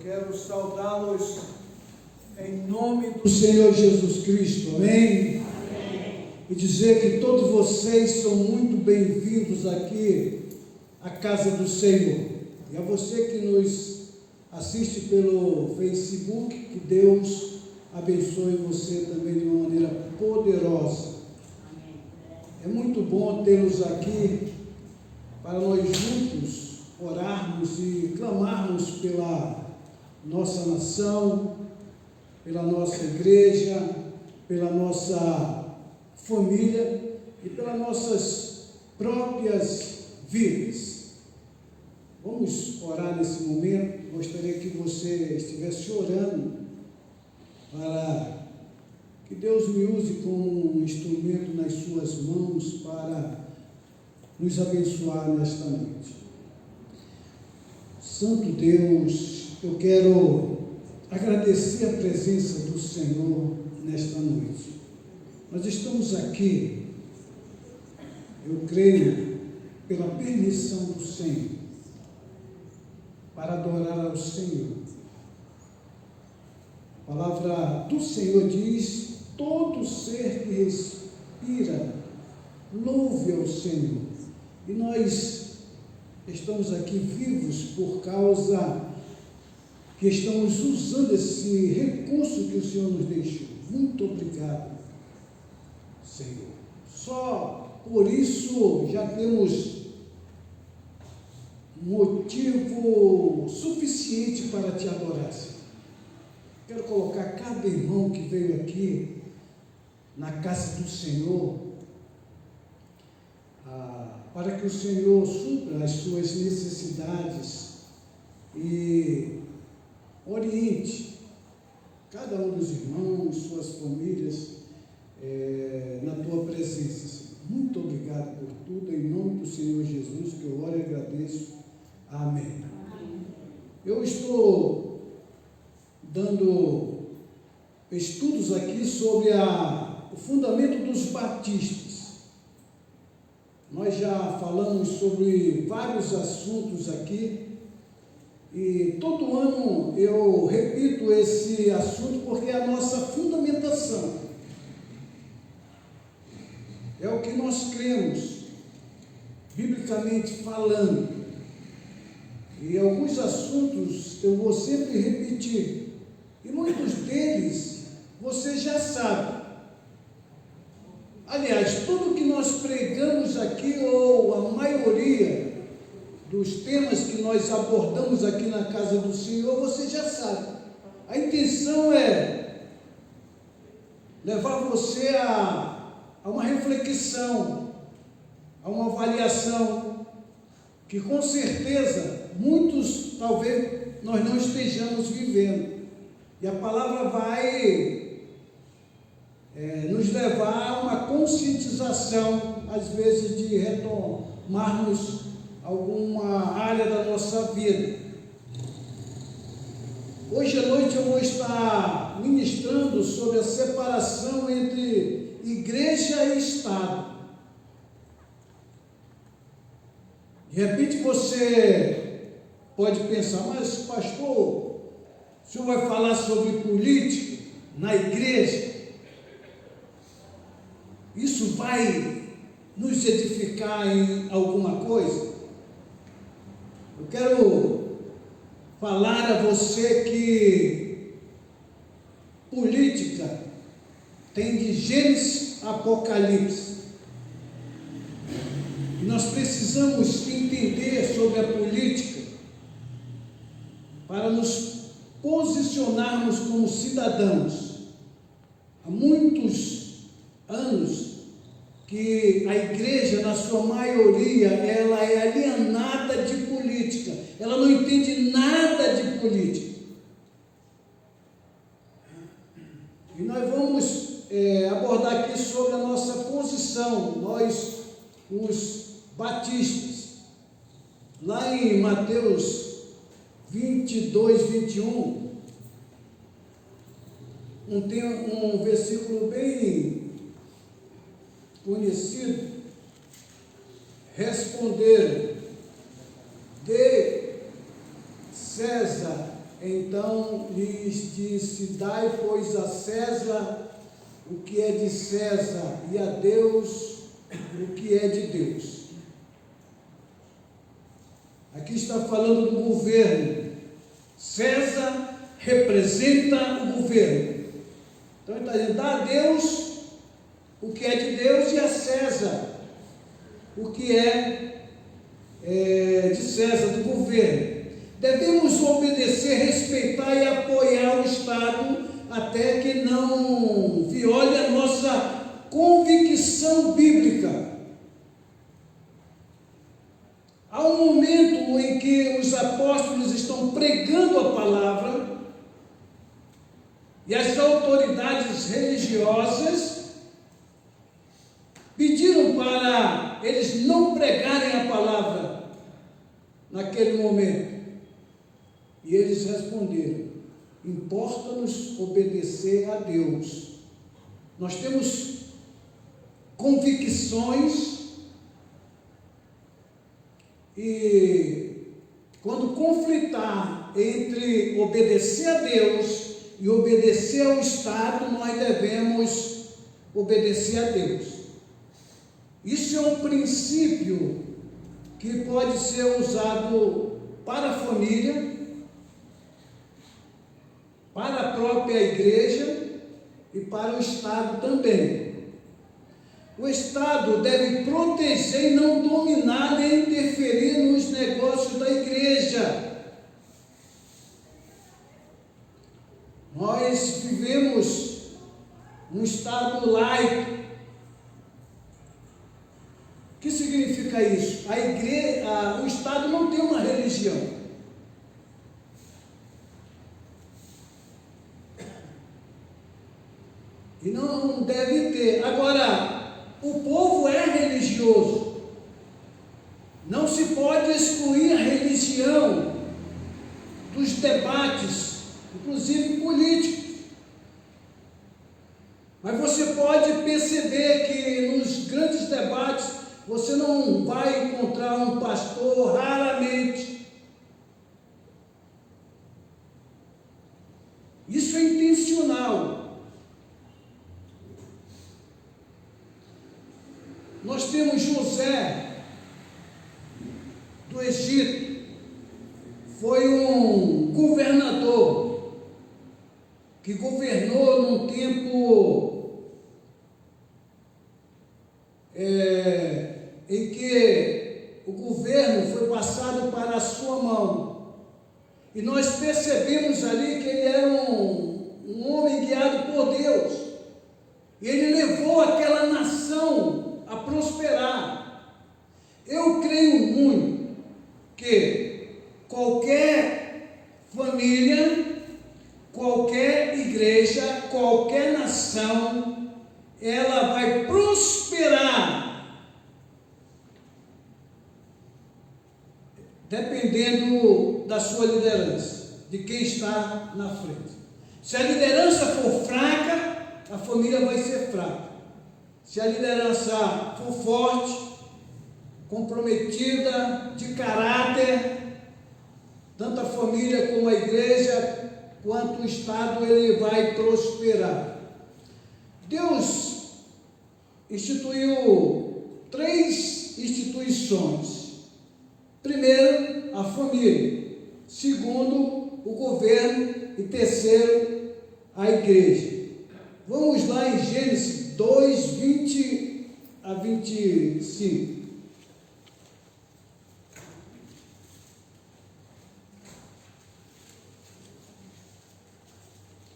Quero saudá-los em nome do Senhor Jesus Cristo, amém? Amém? E dizer que todos vocês são muito bem-vindos aqui à casa do Senhor. E a você que nos assiste pelo Facebook, que Deus abençoe você também de uma maneira poderosa. É muito bom tê-los aqui para nós juntos orarmos e clamarmos pela nossa nação, pela nossa igreja, pela nossa família e pelas nossas próprias vidas. Vamos orar nesse momento. Gostaria que você estivesse orando para que Deus me use como um instrumento nas suas mãos para nos abençoar nesta noite. Santo Deus, eu quero agradecer a presença do Senhor nesta noite. Nós estamos aqui, eu creio, pela permissão do Senhor, para adorar ao Senhor. A palavra do Senhor diz: todo ser que respira, louve ao Senhor. E nós estamos aqui vivos por causa que estamos usando esse recurso que o Senhor nos deixou. Muito obrigado, Senhor. Só por isso já temos motivo suficiente para te adorar, Senhor. Quero colocar cada irmão que veio aqui na casa do Senhor, para que o Senhor supra as suas necessidades e oriente cada um dos irmãos, suas famílias, na tua presença, Senhor. Muito obrigado por tudo, em nome do Senhor Jesus, que eu oro e agradeço. Amém. Eu estou dando estudos aqui sobre o fundamento dos batistas. Nós já falamos sobre vários assuntos aqui e todo ano eu repito esse assunto porque é a nossa fundamentação. É o que nós cremos, biblicamente falando. E alguns assuntos eu vou sempre repetir. E muitos deles você já sabe. Aliás, tudo que nós pregamos aqui, ou a maioria dos temas que nós abordamos aqui na casa do Senhor, você já sabe. A intenção é levar você a uma reflexão, a uma avaliação, que com certeza muitos, talvez, nós não estejamos vivendo. E a palavra vai nos levar a uma conscientização, às vezes, de retomarmos alguma área da nossa vida. Hoje à noite eu vou estar ministrando sobre a separação entre igreja e Estado. De repente você pode pensar: mas pastor, o senhor vai falar sobre política na igreja? Isso vai nos edificar em alguma coisa? Eu quero falar a você que política tem de Gênesis a Apocalipse. E nós precisamos entender sobre a política para nos posicionarmos como cidadãos. Há muitos anos que a igreja, na sua maioria, ela é alienada de política, ela não entende nada de política. E nós vamos abordar aqui sobre a nossa posição, nós, os batistas. Lá em Mateus 22, 21, um versículo bem conhecido: responderam: de César então lhes disse: dai, pois, a César o que é de César, e a Deus o que é de Deus. Aqui está falando do governo. César representa o governo. Então ele está dizendo: dá a Deus o que é de Deus e a César o que é de César, do governo. Devemos obedecer, respeitar e apoiar o Estado até que não viole a nossa convicção bíblica. Há um momento em que os apóstolos estão pregando a palavra e as autoridades religiosas pediram para eles não pregarem a palavra naquele momento. E eles responderam: importa-nos obedecer a Deus. Nós temos convicções e quando conflitar entre obedecer a Deus e obedecer ao Estado, nós devemos obedecer a Deus. Isso é um princípio que pode ser usado para a família, para a própria igreja e para o Estado também. O Estado deve proteger e não dominar nem interferir nos negócios da igreja. Nós vivemos num Estado laico. O que significa isso? O Estado não tem uma religião. E não deve ter. Agora, o povo é religioso. Não se pode excluir a religião dos debates, inclusive políticos. Mas você pode perceber que nos grandes debates você não vai encontrar um pastor, raramente. Isso é intencional. Nós temos José do Egito, foi um governador que governou num tempo em que o governo foi passado para a sua mão. E nós percebemos ali que ele era um homem guiado por Deus. E ele levou aquela nação a prosperar. Eu creio muito que qualquer família, qualquer igreja, qualquer nação, ela vai prosperar dependendo da sua liderança, de quem está na frente. Se a liderança for fraca, a família vai ser fraca. Se a liderança for forte, comprometida, de caráter, tanto a família como a igreja, quanto o Estado, ele vai prosperar. Deus instituiu 3 instituições. Primeiro, a família. Segundo, o governo. E terceiro, a igreja. Vamos lá em Gênesis 2, 20 a 25.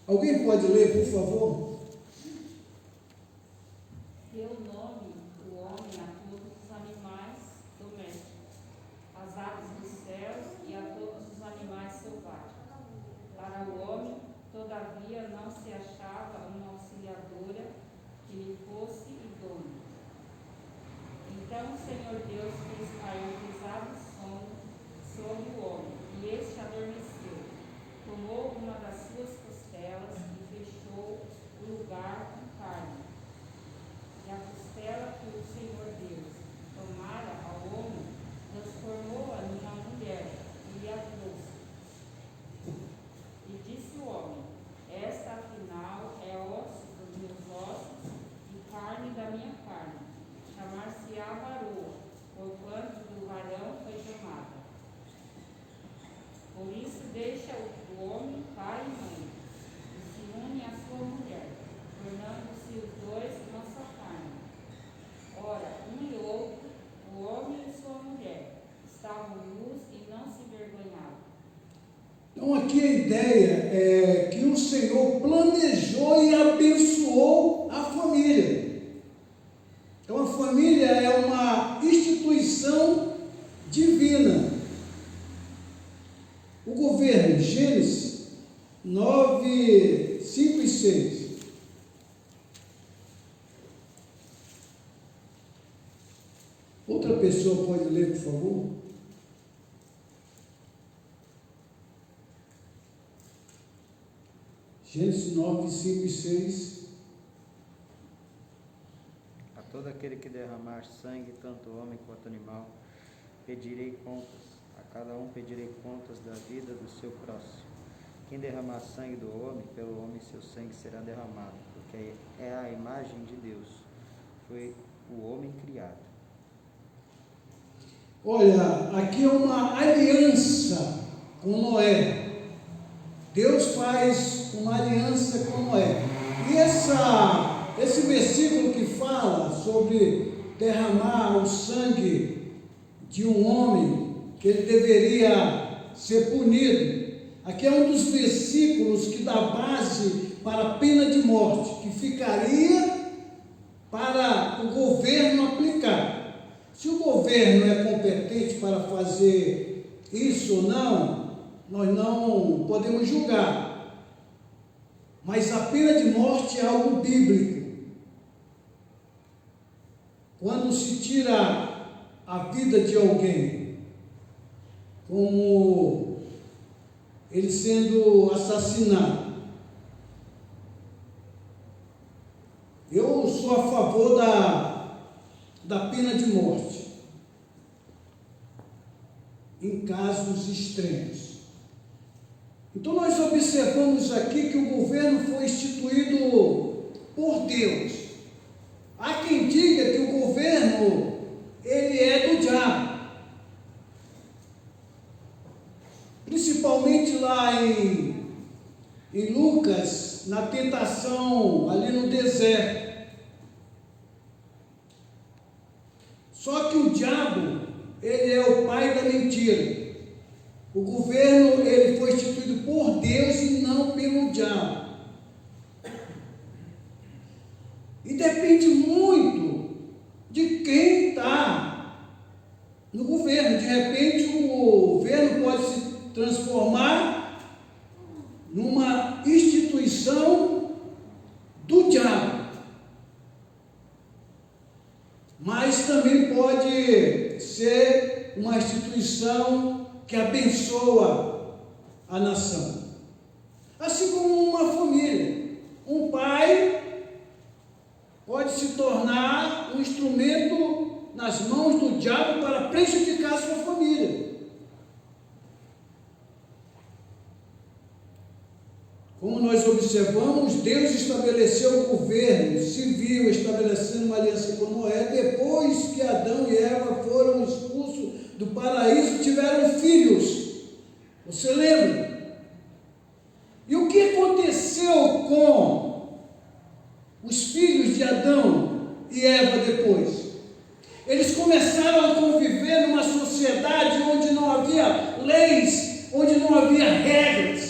Alguém pode ler, por favor? Deu nome o homem a todos os animais domésticos, às aves dos céus e a todos os animais selvagens. Para o homem, todavia, não se achava uma auxiliadora que lhe fosse idônea. Então o Senhor Deus fez cair pesado sono sobre o homem, e este adormeceu. Tomou uma das suas costelas e fechou o ideia é que o Senhor planejou e abençoou a família. Então a família é uma instituição divina. O governo, Gênesis 9, 5 e 6. Outra pessoa pode ler, por favor? Gênesis 9, 5 e 6. A todo aquele que derramar sangue, tanto homem quanto animal, pedirei contas. A cada um pedirei contas da vida do seu próximo. Quem derramar sangue do homem, pelo homem seu sangue será derramado, porque é a imagem de Deus. Foi o homem criado. Olha, aqui é uma aliança com Noé. Deus faz uma aliança com Noé. E esse versículo que fala sobre derramar o sangue de um homem, que ele deveria ser punido, aqui é um dos versículos que dá base para a pena de morte, que ficaria para o governo aplicar. Se o governo é competente para fazer isso ou não, nós não podemos julgar. Mas a pena de morte é algo bíblico. Quando se tira a vida de alguém, como ele sendo assassinado, eu sou a favor da pena de morte em casos extremos. Então nós observamos aqui que o governo foi instituído por Deus. Há quem diga que o governo ele é do diabo, principalmente lá em Lucas, na tentação ali no deserto. Só que o diabo, ele é o pai da mentira. O governo, ele foi instituído por Deus e não pelo diabo. E depende muito de quem está no governo. De repente, o governo pode se transformar numa instituição do diabo. Mas também pode ser uma instituição que abençoa a nação. Assim como uma família. Um pai pode se tornar um instrumento nas mãos do diabo para prejudicar a sua família. Como nós observamos, Deus estabeleceu o governo civil, estabelecendo uma aliança com Noé, depois que Adão e Eva foram expulsos do paraíso e tiveram filhos. Você lembra? E o que aconteceu com os filhos de Adão e Eva depois? Eles começaram a conviver numa sociedade onde não havia leis, onde não havia regras.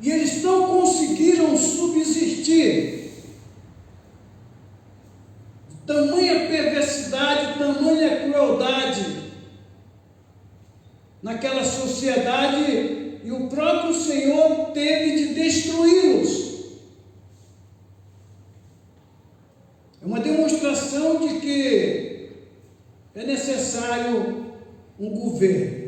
E eles não conseguiram subsistir. Tamanha perversidade, tamanha crueldade naquela sociedade, e o próprio Senhor teve de destruí-los. É uma demonstração de que é necessário um governo.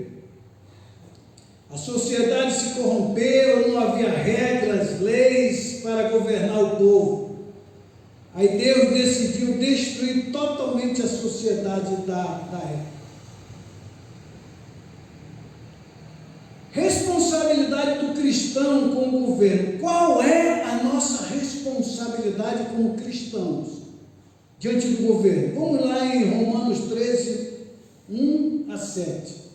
A sociedade se corrompeu, não havia regras, leis para governar o povo. Aí Deus decidiu destruir totalmente a sociedade da época. Responsabilidade do cristão com o governo. Qual é a nossa responsabilidade como cristãos diante do governo? Vamos lá em Romanos 13, 1 a 7.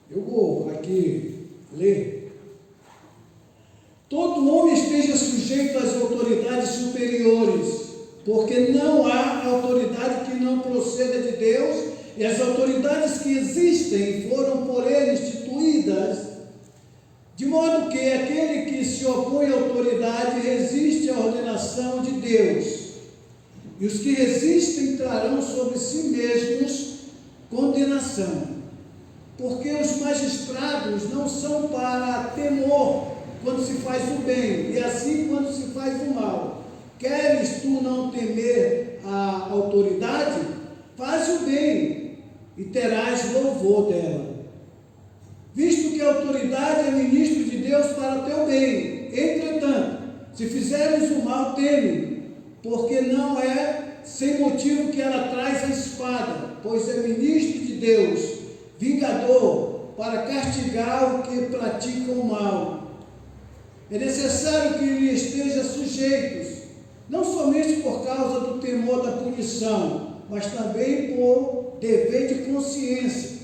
Eu vou aqui ler. Todo homem esteja sujeito às autoridades superiores, porque não há autoridade que não proceda de Deus, e as autoridades que existem foram por ele instituídas, de modo que aquele que se opõe à autoridade resiste à ordenação de Deus, e os que resistem trarão sobre si mesmos condenação, porque os magistrados não são para temor quando se faz o bem, e assim quando se faz o mal. Queres tu não temer a autoridade? Faz o bem e terás louvor dela, visto que a autoridade é ministro de Deus para teu bem. Entretanto, se fizeres o mal, teme, porque não é sem motivo que ela traz a espada, pois é ministro de Deus, vingador, para castigar o que pratica o mal. É necessário que lhe estejam sujeitos, não somente por causa do temor da punição, mas também por dever de consciência.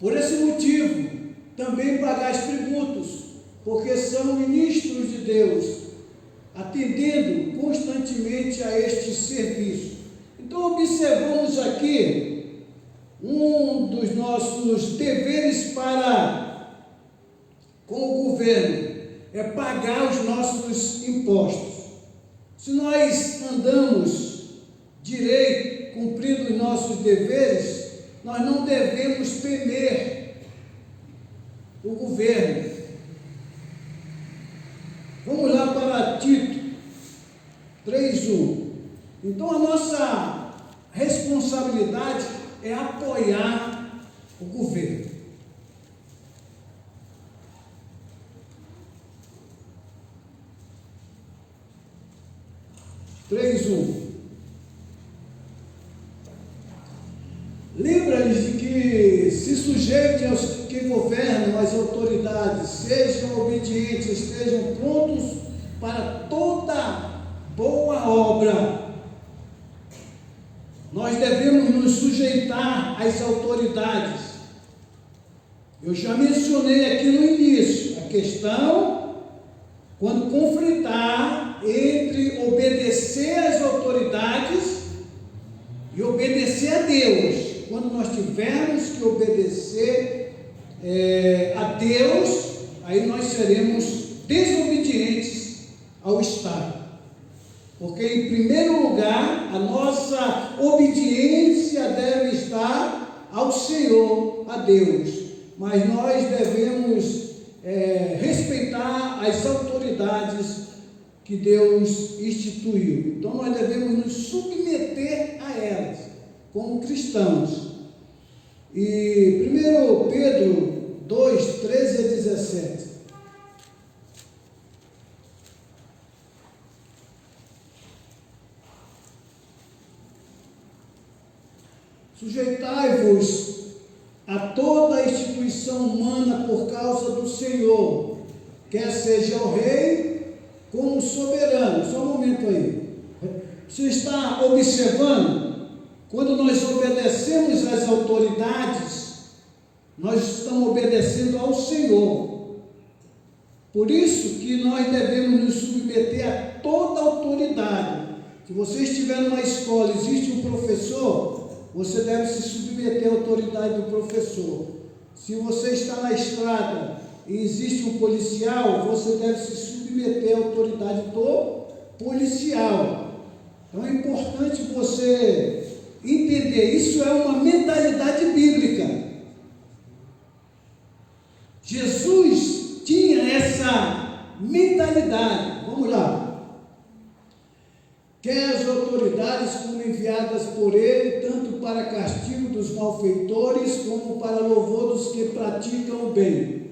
Por esse motivo, também pagais tributos, porque são ministros de Deus, atendendo constantemente a este serviço. Então, observamos aqui um dos nossos deveres para com o governo, é pagar os nossos impostos. Se nós andamos direito, cumprindo os nossos deveres, nós não devemos temer o governo. Vamos lá para Tito 3:1. Então a nossa responsabilidade é apoiar o governo. Lembra-lhes de que se sujeitem aos que governam, as autoridades, sejam obedientes, estejam prontos para toda boa obra. Nós devemos nos sujeitar às autoridades. Eu já mencionei aqui no início a questão, quando conflitar entre obedecer às autoridades e obedecer a Deus. Quando nós tivermos que obedecer a Deus, aí nós seremos desobedientes ao Estado. Porque, em primeiro lugar, a nossa obediência deve estar ao Senhor, a Deus. Mas nós devemos respeitar as autoridades que Deus instituiu. Então, nós devemos nos submeter a elas, como cristãos. E 1 Pedro 2, 13 a 17. Sujeitai-vos a toda a instituição humana por causa do Senhor, quer seja o rei como soberano. Só um momento aí. Você está observando? Quando nós obedecemos às autoridades, nós estamos obedecendo ao Senhor. Por isso que nós devemos nos submeter a toda autoridade. Se você estiver numa escola, existe um professor, você deve se submeter à autoridade do professor. Se você está na estrada e existe um policial, você deve se submeter à autoridade do policial. Então é importante você entender, isso é uma mentalidade bíblica. Jesus tinha essa mentalidade. Vamos lá. Quer as autoridades como enviadas por ele, tanto para castigo dos malfeitores, como para louvor dos que praticam o bem.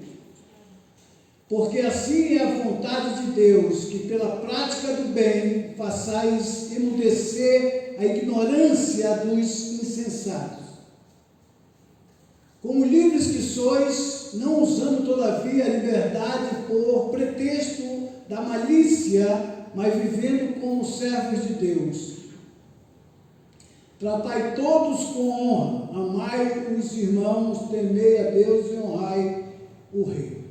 Porque assim é a vontade de Deus, que pela prática do bem façais emudecer a ignorância dos insensatos. Como livres que sois, não usando todavia a liberdade por pretexto da malícia, mas vivendo como servos de Deus. Tratai todos com honra, amai os irmãos, temei a Deus e honrai o rei.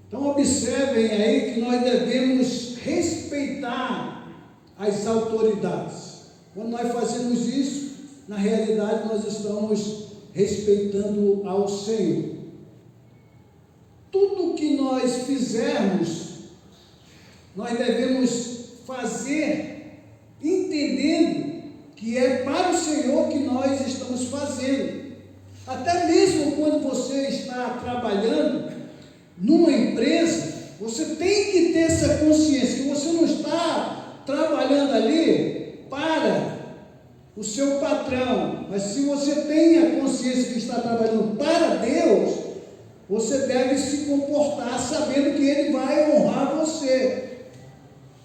Então observem aí que nós devemos respeitar as autoridades. Quando nós fazemos isso, na realidade nós estamos respeitando ao Senhor. Tudo que nós fizermos, nós devemos fazer entendendo que é para o Senhor que nós estamos fazendo. Até mesmo quando você está trabalhando numa empresa, você tem que ter essa consciência que você não está trabalhando ali para o seu patrão, mas se você tem a consciência que está trabalhando para Deus, você deve se comportar sabendo que Ele vai honrar você.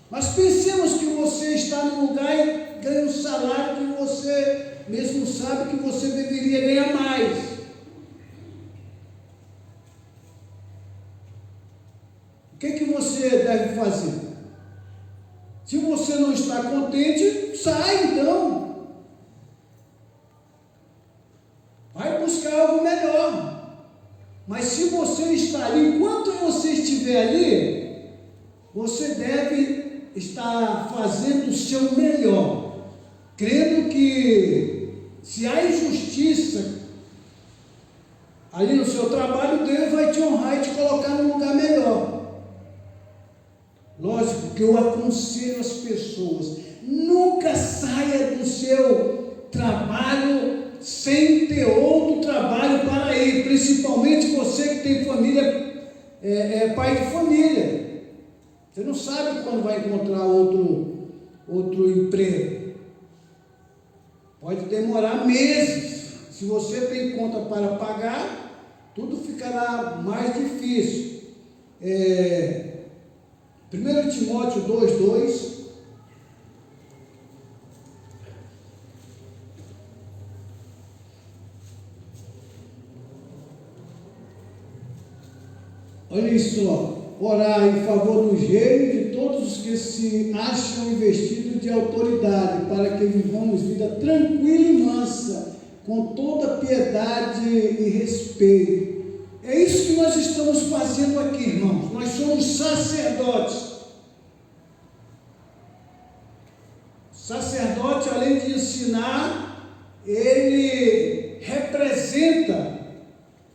Mas pensemos que você está num lugar e ganha um salário que você mesmo sabe que você deveria ganhar mais. O que você deve fazer? Se você não está contente, sai então. Vai buscar algo melhor. Mas se você está ali, enquanto você estiver ali, você deve estar fazendo o seu melhor, crendo que se há injustiça ali no seu trabalho, Deus vai te honrar e te colocar num lugar melhor. Lógico que eu aconselho as pessoas, nunca saia do seu trabalho sem ter outro trabalho para ir, principalmente você que tem família, pai de família. Você não sabe quando vai encontrar outro emprego. Pode demorar meses. Se você tem conta para pagar, tudo ficará mais difícil. 1 Timóteo 2:2. Olha só, orar em favor dos reis e de todos os que se acham investidos de autoridade, para que vivamos vida tranquila e mansa, com toda piedade e respeito. É isso que nós estamos fazendo aqui, irmãos. Nós somos sacerdotes. Sacerdote, além de ensinar, ele representa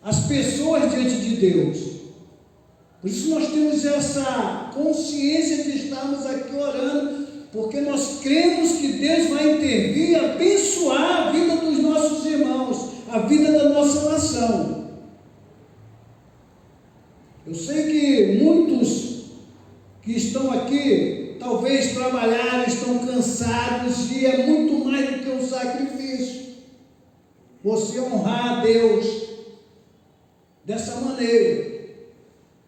as pessoas diante de Deus. Por isso nós temos essa consciência de estarmos aqui orando, porque nós cremos que Deus vai intervir e abençoar a vida dos nossos irmãos, a vida da nossa nação. Eu sei que muitos que estão aqui, talvez trabalharam, estão cansados, e é muito mais do que um sacrifício você honrar a Deus dessa maneira.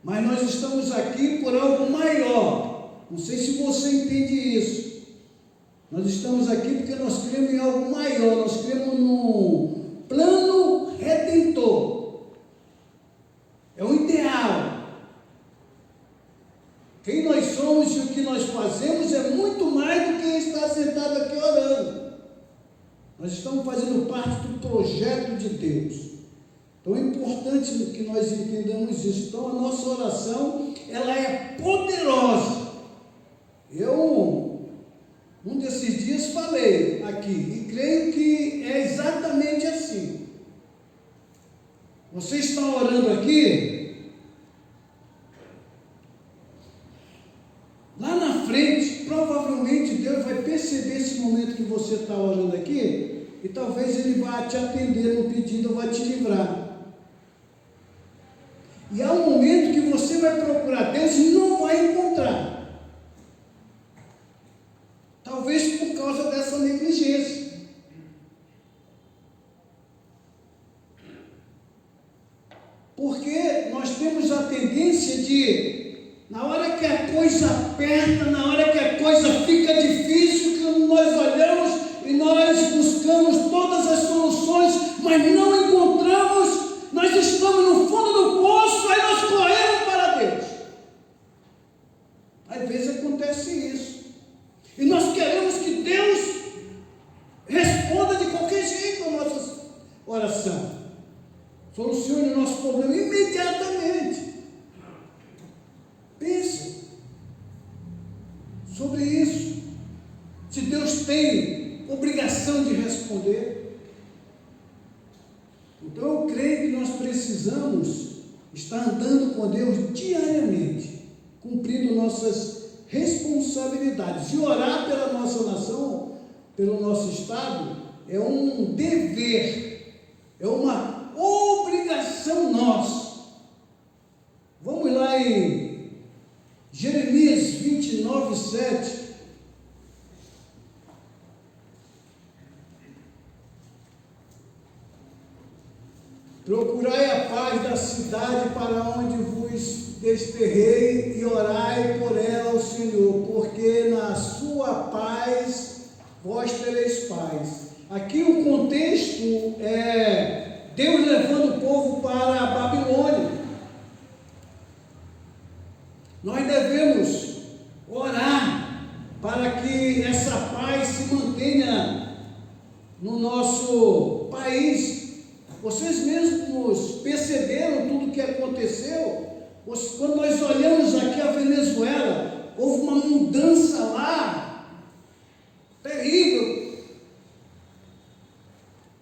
Mas nós estamos aqui por algo maior. Não sei se você entende isso. Nós estamos aqui porque nós cremos em algo maior. Nós cremos no plano redentor. É o ideal. Quem nós somos e o que nós fazemos é muito mais do que quem está sentado aqui orando. Nós estamos fazendo parte do projeto de Deus. Então é importante que nós entendamos isso. Então a nossa oração, ela é poderosa. Eu, um desses dias falei aqui, e creio que é exatamente assim. Você está orando aqui, lá na frente, provavelmente Deus vai perceber esse momento que você está orando aqui, e talvez Ele vá te atender no pedido, ou vai te livrar. E há um momento que você vai procurar Deus e não vai encontrar. Talvez por causa dessa negligência. Porque nós temos a tendência de, na hora que a coisa aperta, na hora que a coisa fica difícil, que nós olhamos e nós buscamos todas as soluções, mas não encontramos. Nós estamos no fundo do poço, aí nós corremos para Deus. Às vezes acontece isso. E nós queremos que Deus responda de qualquer jeito a nossa oração. Solucione o nosso problema imediatamente. Pense sobre isso. Se Deus tem obrigação responder. Então eu creio que nós precisamos estar andando com Deus diariamente, cumprindo nossas responsabilidades. E orar pela nossa nação, pelo nosso Estado, é um dever, é uma obrigação nossa. Vamos lá em Jeremias 29, 7. Procurai a paz da cidade para onde vos desterrei e orai por ela ao Senhor, porque na sua paz vós tereis paz. Aqui o contexto é Deus levando o povo para a Babilônia. Nós devemos orar para que essa paz se mantenha no nosso país. Vocês mesmos perceberam tudo o que aconteceu? Quando nós olhamos aqui a Venezuela, houve uma mudança lá terrível.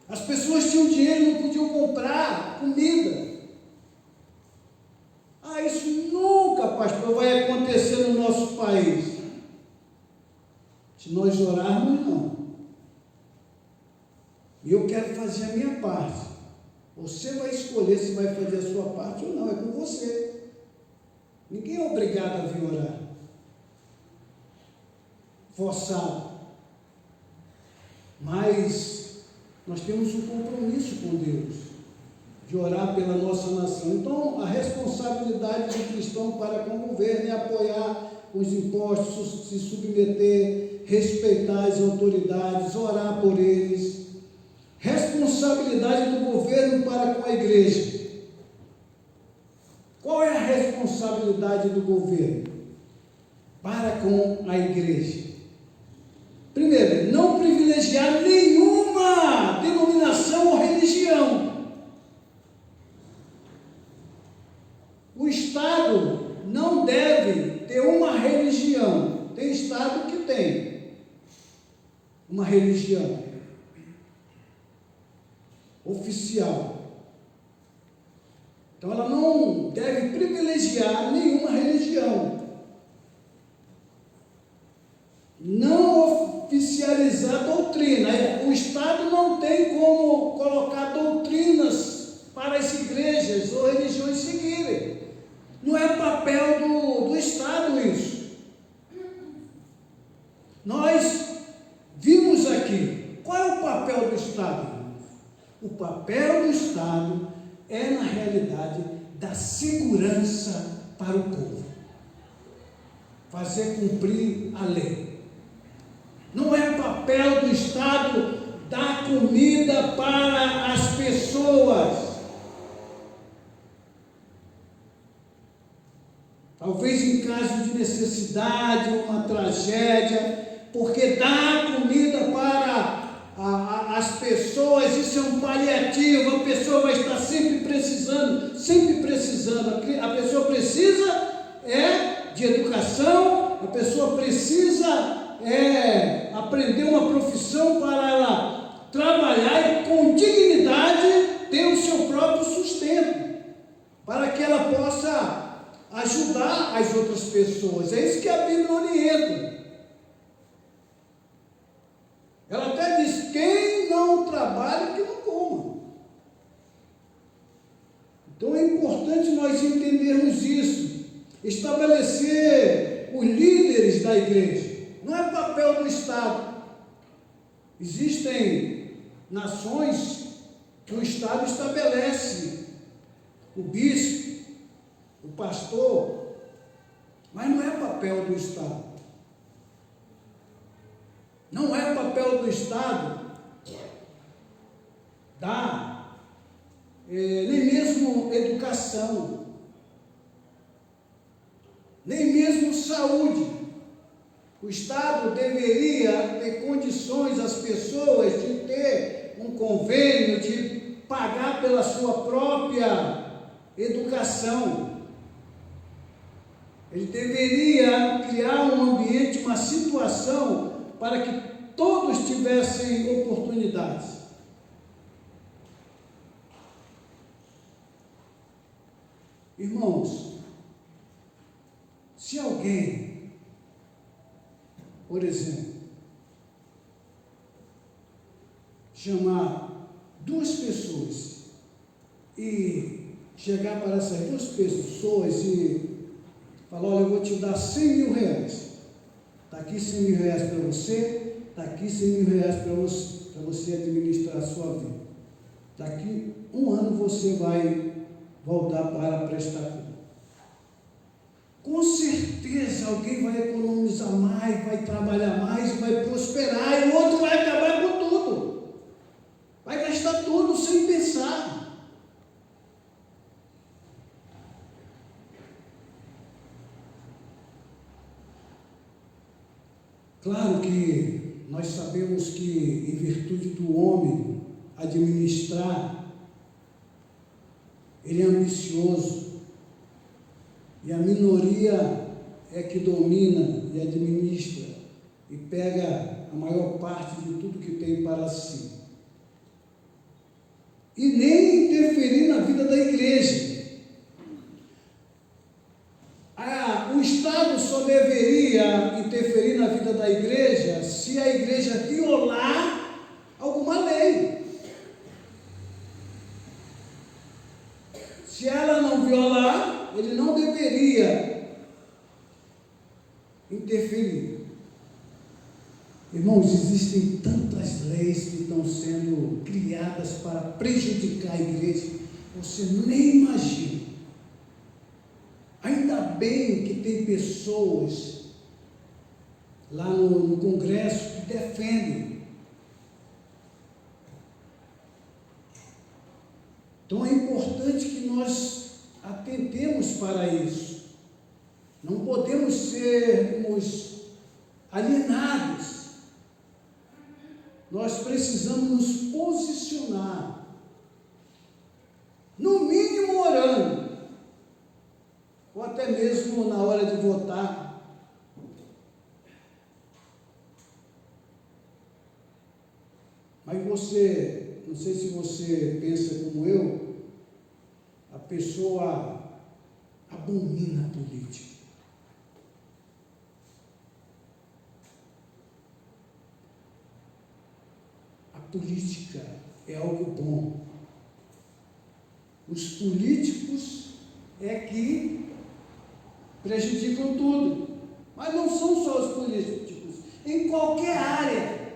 As pessoas tinham dinheiro e não podiam comprar comida. Isso nunca, pastor, vai acontecer no nosso país. Se nós orarmos, não. E eu quero fazer a minha parte. Você vai escolher se vai fazer a sua parte ou não, é com você. Ninguém é obrigado a vir orar. Forçado. Mas nós temos um compromisso com Deus, de orar pela nossa nação. Então, a responsabilidade do cristão para com o governo é apoiar os impostos, se submeter, respeitar as autoridades, orar por eles. Responsabilidade do governo para com a igreja. Qual é a responsabilidade do governo para com a igreja? Primeiro, não privilegiar nenhuma denominação ou religião. O Estado não deve ter uma religião. Tem Estado que tem uma religião oficial. Então ela não deve privilegiar nenhuma religião. Não oficializar doutrina. O Estado não tem como colocar doutrinas para as igrejas ou religiões seguirem. Não é papel do Estado isso. Nós vimos aqui, qual é o papel do Estado? O papel do Estado é, na realidade, dar segurança para o povo. Fazer cumprir a lei. Não é papel do Estado dar comida para as pessoas. Talvez em caso de necessidade, uma tragédia, porque dar comida para as pessoas, isso é um paliativo. A pessoa vai estar sempre precisando, sempre precisando. A pessoa precisa de educação, a pessoa precisa aprender uma profissão para ela trabalhar e com dignidade ter o seu próprio sustento, para que ela possa ajudar as outras pessoas. É isso que a Bíblia orienta. Ela até diz: quem não trabalha, que não coma. Então é importante nós entendermos isso, estabelecer os líderes da igreja. Não é papel do Estado. Existem nações que o Estado estabelece o bispo, o pastor, mas não é papel do Estado. Não é papel do Estado dar nem mesmo educação, nem mesmo saúde. O Estado deveria ter condições às pessoas de ter um convênio, de pagar pela sua própria educação. Ele deveria criar um ambiente, uma situação para que todos tivessem oportunidades. Irmãos, se alguém, por exemplo, chamar duas pessoas e chegar para essas duas pessoas e falar: olha, eu vou te dar 100 mil reais. Está aqui 100 mil reais para você, está aqui 100 mil reais para você administrar a sua vida. Daqui 1 ano você vai voltar para prestar conta. Com certeza alguém vai economizar mais, vai trabalhar mais, vai prosperar, e o outro vai acabar com tudo. Vai gastar tudo sem pensar. Claro que nós sabemos que, em virtude do homem administrar, ele é ambicioso, e a minoria é que domina e administra e pega a maior parte de tudo que tem para si. E nem interferir na vida da igreja. O Estado só deveria interferir na vida da igreja se a igreja violar alguma lei. Se ela não violar, ele não deveria interferir. Irmãos, existem tantas leis que estão sendo criadas para prejudicar a igreja, você nem imagina. Ainda bem que tem pessoas lá no Congresso que defendem. Então é importante que nós atentemos para isso. Não podemos sermos alienados. Nós precisamos nos posicionar, no mínimo orando, ou até mesmo na hora de votar. Mas você, não sei se você pensa como eu, a pessoa abomina a política. A política é algo bom. Os políticos é que prejudicam tudo, mas não são só os políticos, em qualquer área.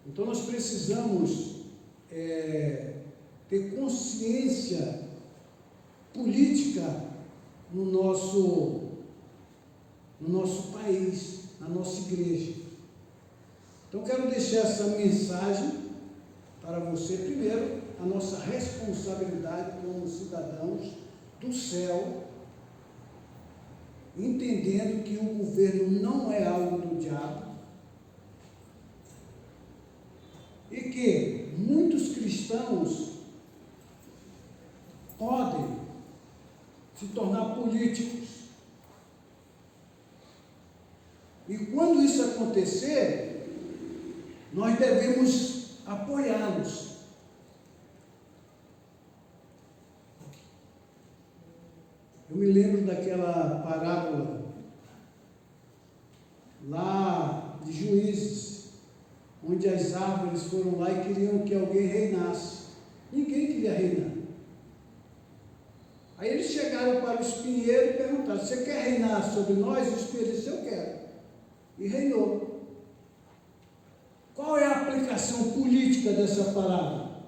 Então nós precisamos ter consciência política no nosso país, na nossa igreja. Então quero deixar essa mensagem para você. Primeiro, a nossa responsabilidade como cidadãos do céu, entendendo que o governo não é algo do diabo, e que muitos cristãos podem se tornar políticos. E quando isso acontecer, nós devemos apoiá-los. Eu me lembro daquela parábola lá de Juízes, onde as árvores foram lá e queriam que alguém reinasse. Ninguém queria reinar. Aí eles chegaram para o espinheiro e perguntaram: você quer reinar sobre nós? O espinheiro disse: eu quero. E reinou. Qual é a aplicação política dessa parábola?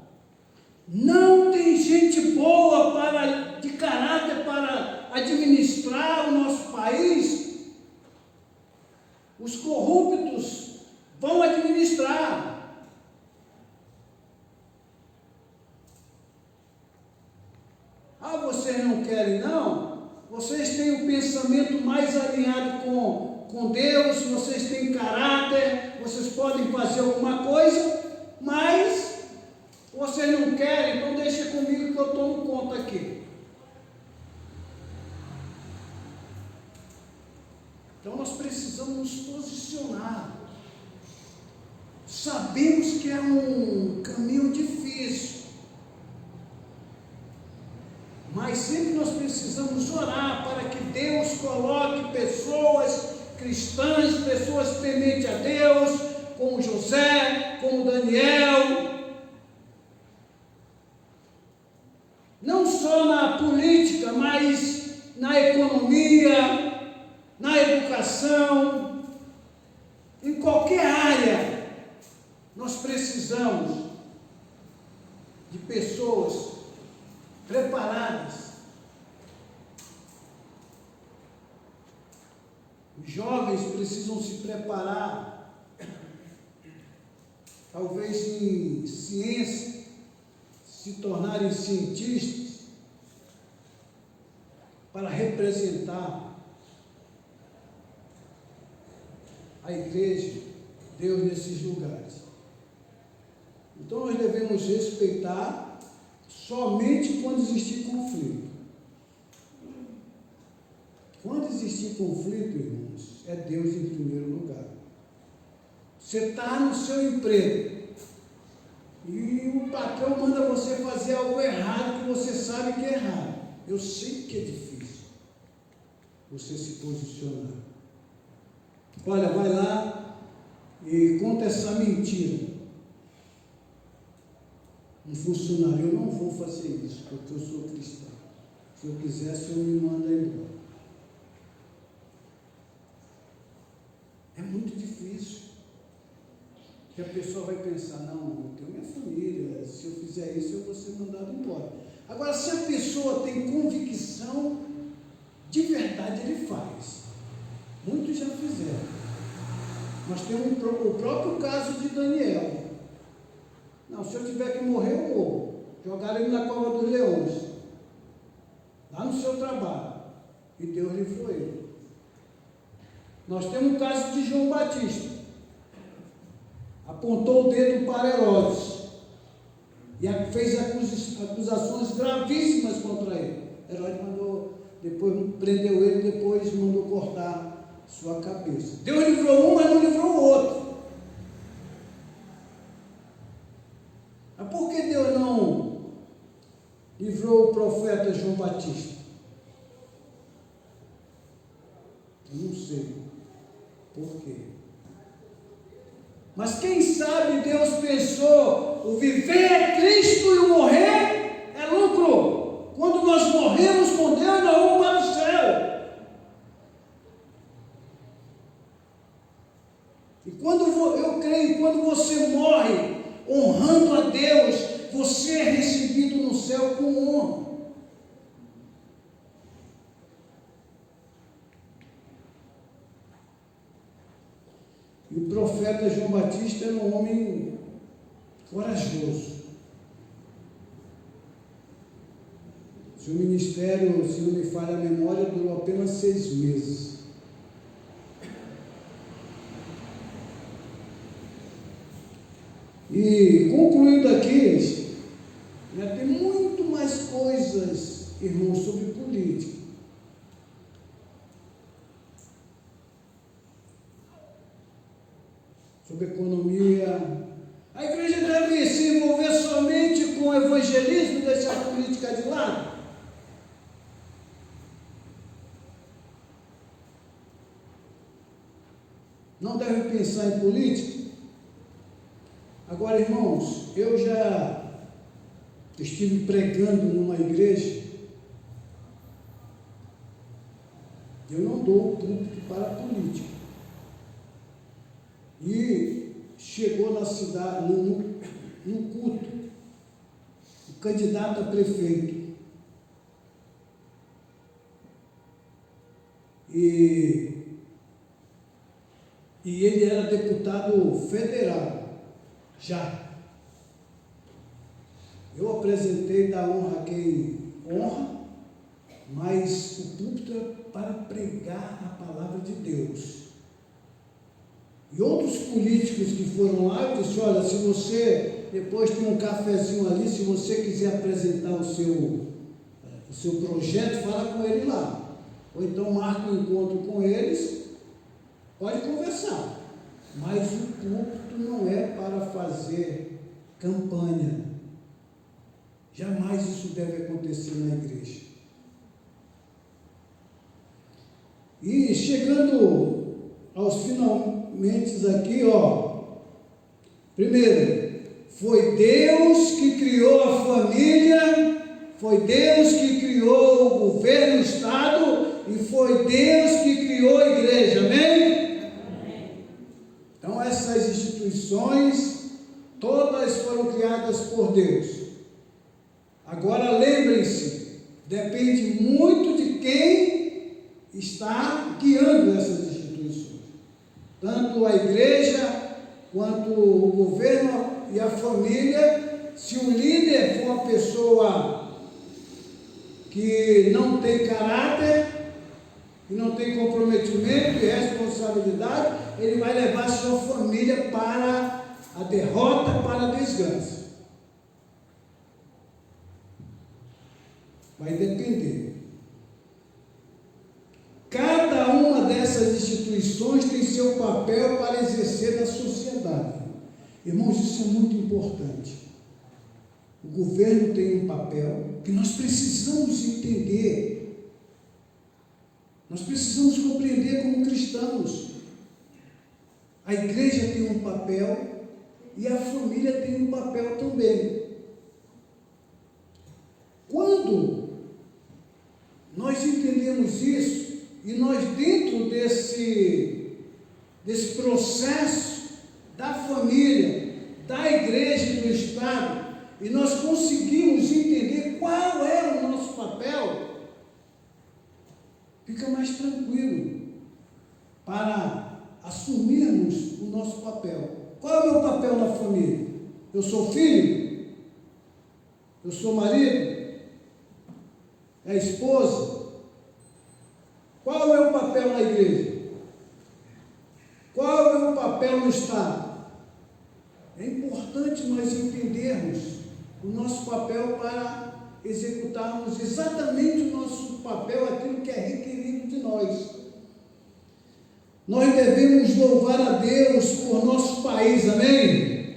Não tem gente boa de caráter para administrar o nosso país. Os corruptos vão administrar. Ah, vocês não querem não? Vocês têm o pensamento mais alinhado com Deus, vocês têm caráter, vocês podem fazer alguma coisa, mas vocês não querem, então deixa comigo que eu tomo conta aqui. Então nós precisamos nos posicionar. Sabemos que é um caminho difícil, mas sempre nós precisamos orar para que Deus coloque pessoas cristãs, pessoas tementes a Deus, como José, como Daniel, não só na política, mas na economia, na educação, em qualquer área. Nós precisamos de pessoas preparadas. Os jovens precisam se preparar, talvez em ciência, se tornarem cientistas, para representar a igreja, Deus nesses lugares. Então nós devemos respeitar somente quando existir conflito. Quando existir conflito, irmãos, é Deus em primeiro lugar. Você está no seu emprego e o patrão manda você fazer algo errado que você sabe que é errado. Eu sei que é difícil você se posicionar. Olha, vai lá e conta essa mentira. Um funcionário, eu não vou fazer isso, porque eu sou cristão. Se eu quisesse, eu me mando embora. É muito difícil. Que a pessoa vai pensar, não, eu tenho minha família, se eu fizer isso, eu vou ser mandado embora. Agora, se a pessoa tem convicção, de verdade ele faz. Muitos já fizeram. Nós temos o próprio caso de Daniel. Não, se eu tiver que morrer, eu morro. Jogaram ele na cova dos leões, lá no seu trabalho, e Deus livrou ele. Nós temos o caso de João Batista. Apontou o dedo para Herodes e fez acusações gravíssimas contra ele. Herodes depois prendeu ele, depois mandou cortar sua cabeça. Deus livrou um, mas não livrou o outro. Mas por que Deus não livrou o profeta João Batista? Eu não sei por quê. Mas quem sabe Deus pensou, o viver é Cristo e o morrer é lucro. Quando nós morremos com Deus, nós vamos para o céu. E eu creio que quando você morre honrando a Deus, você é recebido no céu com honra. E o profeta João Batista era um homem corajoso. Seu ministério, se não me falha a memória, durou apenas 6 meses. E concluindo aqui, tem muito mais coisas, irmãos, sobre política. Sobre economia. A igreja deve se envolver somente com o evangelismo, deixar a política de lado? Não deve pensar em política? Agora, irmãos, eu já estive pregando numa igreja. Eu não dou púlpito para a política. E chegou na cidade, no culto, o candidato a prefeito. E ele era deputado federal, já. Eu apresentei da honra a quem honra, mas o púlpito é para pregar a palavra de Deus. E outros políticos que foram lá, eu disse, olha, se você, depois tem um cafezinho ali, se você quiser apresentar o seu projeto, fala com ele lá. Ou então marca um encontro com eles Pode conversar, mas o púlpito não é para fazer campanha. Jamais isso deve acontecer na igreja. E chegando aos finalmente aqui, primeiro, foi Deus que criou a família, foi Deus que criou o governo, o Estado, e foi Deus que criou a igreja, amém? Então essas instituições, todas foram criadas por Deus. Agora lembrem-se, depende muito de quem está guiando essas instituições. Tanto a igreja, quanto o governo e a família. Se o líder for uma pessoa que não tem caráter, que não tem comprometimento e responsabilidade, ele vai levar sua família para a derrota, para a desgraça. Vai depender. Cada uma dessas instituições tem seu papel para exercer na sociedade. Irmãos, isso é muito importante. O governo tem um papel que nós precisamos entender. Nós precisamos compreender como cristãos. A igreja tem um papel e a família tem um papel também. Quando nós entendemos isso, e nós dentro desse processo da família, da igreja e do Estado, e nós conseguimos entender qual é o nosso papel, fica mais tranquilo para assumirmos o nosso papel. Qual é o meu papel na família? Eu sou filho? Eu sou marido? É esposa? Qual é o meu papel na igreja? Qual é o meu papel no Estado? É importante nós entendermos o nosso papel para executarmos exatamente o nosso papel, aquilo que é requerido de nós. Nós devemos louvar a Deus por nosso país, amém?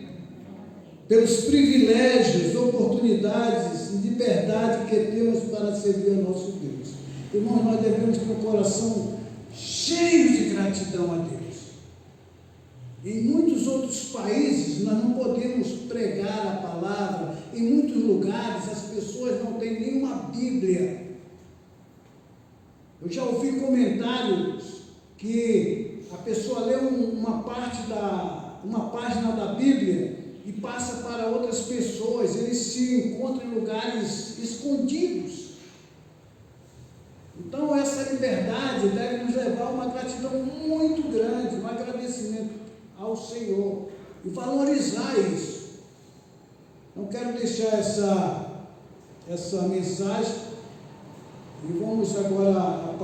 Pelos privilégios, oportunidades e liberdade que temos para servir ao nosso Deus. Irmãos, nós devemos ter um coração cheio de gratidão a Deus. Em muitos outros países, nós não podemos pregar a palavra. Em muitos lugares, as pessoas não têm nenhuma Bíblia. Eu já ouvi comentários que a pessoa lê uma página da Bíblia e passa para outras pessoas. Eles se encontram em lugares escondidos. Então, essa liberdade deve nos levar a uma gratidão muito grande, um agradecimento ao Senhor e valorizar isso. Não quero deixar essa mensagem e vamos agora a